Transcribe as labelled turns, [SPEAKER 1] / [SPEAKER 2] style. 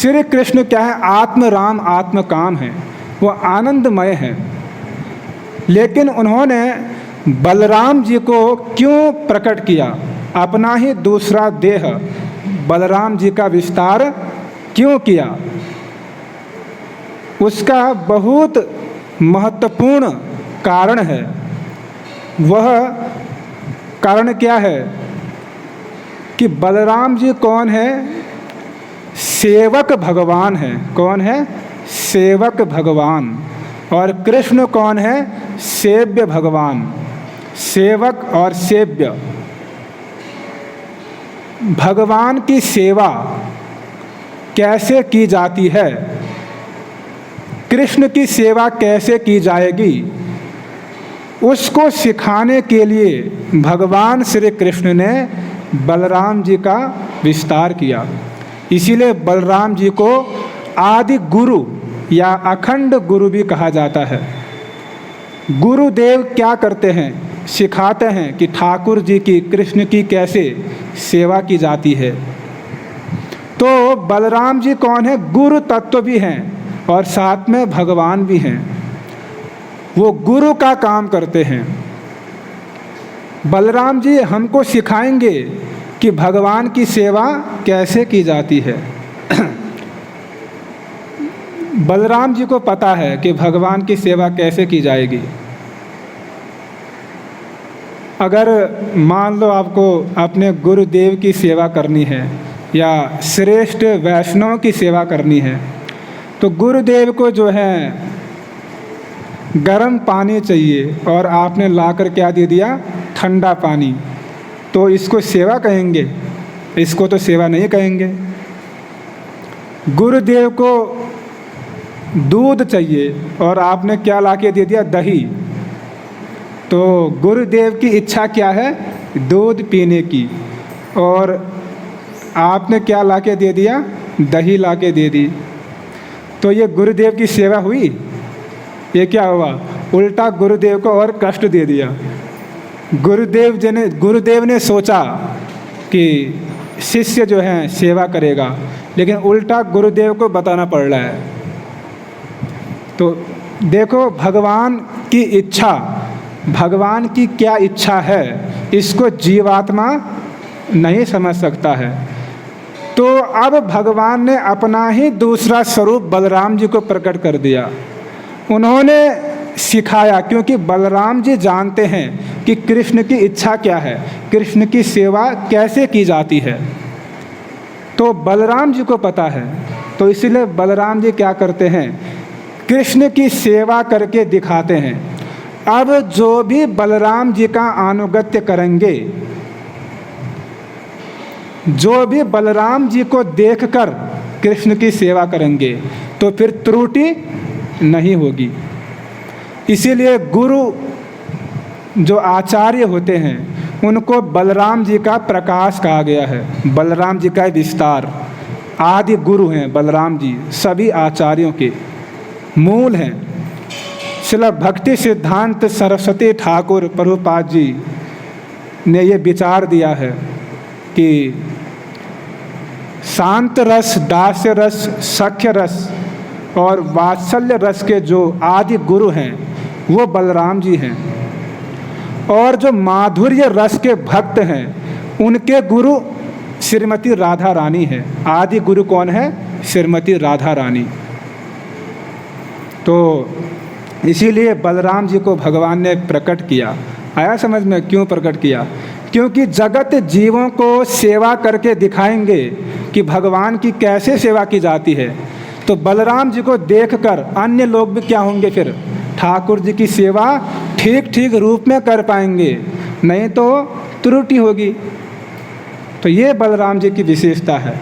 [SPEAKER 1] श्री कृष्ण क्या है, आत्म राम आत्म काम है, वो आनंदमय है। लेकिन उन्होंने बलराम जी को क्यों प्रकट किया, अपना ही दूसरा देह बलराम जी का विस्तार क्यों किया, उसका बहुत महत्वपूर्ण कारण है। वह कारण क्या है कि बलराम जी कौन है, सेवक भगवान है। कौन है, सेवक भगवान। और कृष्ण कौन है, सेव्य भगवान। सेवक और सेव्य, भगवान की सेवा कैसे की जाती है, कृष्ण की सेवा कैसे की जाएगी, उसको सिखाने के लिए भगवान श्री कृष्ण ने बलराम जी का विस्तार किया। इसीलिए बलराम जी को आदि गुरु या अखंड गुरु भी कहा जाता है। गुरुदेव क्या करते हैं, सिखाते हैं कि ठाकुर जी की, कृष्ण की कैसे सेवा की जाती है। तो बलराम जी कौन है, गुरु तत्व भी हैं और साथ में भगवान भी हैं। वो गुरु का काम करते हैं। बलराम जी हमको सिखाएंगे कि भगवान की सेवा कैसे की जाती है। बलराम जी को पता है कि भगवान की सेवा कैसे की जाएगी। अगर मान लो आपको अपने गुरुदेव की सेवा करनी है या श्रेष्ठ वैष्णव की सेवा करनी है, तो गुरुदेव को जो है गर्म पानी चाहिए और आपने लाकर क्या दे दिया, ठंडा पानी, तो इसको सेवा कहेंगे? इसको तो सेवा नहीं कहेंगे। गुरुदेव को दूध चाहिए और आपने क्या लाके दे दिया, दही, तो गुरुदेव की इच्छा क्या है, दूध पीने की, और आपने क्या लाके दे दिया, दही लाके दे दी। तो ये गुरुदेव की सेवा हुई? ये क्या हुआ, उल्टा गुरुदेव को और कष्ट दे दिया। गुरुदेव ने सोचा कि शिष्य जो है सेवा करेगा, लेकिन उल्टा गुरुदेव को बताना पड़ रहा है। तो देखो भगवान की इच्छा, भगवान की क्या इच्छा है, इसको जीवात्मा नहीं समझ सकता है। तो अब भगवान ने अपना ही दूसरा स्वरूप बलराम जी को प्रकट कर दिया। उन्होंने सिखाया, क्योंकि बलराम जी जानते हैं कि कृष्ण की इच्छा क्या है, कृष्ण की सेवा कैसे की जाती है। तो बलराम जी को पता है, तो इसलिए बलराम जी क्या करते हैं, कृष्ण की सेवा करके दिखाते हैं। अब जो भी बलराम जी का अनुगत्य करेंगे, जो भी बलराम जी को देखकर कृष्ण की सेवा करेंगे, तो फिर त्रुटि नहीं होगी। इसीलिए गुरु जो आचार्य होते हैं, उनको बलराम जी का प्रकाश कहा गया है, बलराम जी का विस्तार। आदि गुरु हैं बलराम जी, सभी आचार्यों के मूल हैं। श्रील भक्ति सिद्धांत सरस्वती ठाकुर प्रभुपाद जी ने ये विचार दिया है कि शांत रस, दास्य रस, सख्य रस और वात्सल्य रस के जो आदि गुरु हैं वो बलराम जी हैं। और जो माधुर्य रस के भक्त हैं, उनके गुरु श्रीमती राधा रानी है। आदि गुरु कौन है, श्रीमती राधा रानी। तो इसीलिए बलराम जी को भगवान ने प्रकट किया। आया समझ में क्यों प्रकट किया? क्योंकि जगत जीवों को सेवा करके दिखाएंगे कि भगवान की कैसे सेवा की जाती है। तो बलराम जी को देखकर अन्य लोग भी क्या होंगे, फिर ठाकुर जी की सेवा ठीक ठीक रूप में कर पाएंगे, नहीं तो त्रुटि होगी। तो ये बलराम जी की विशेषता है।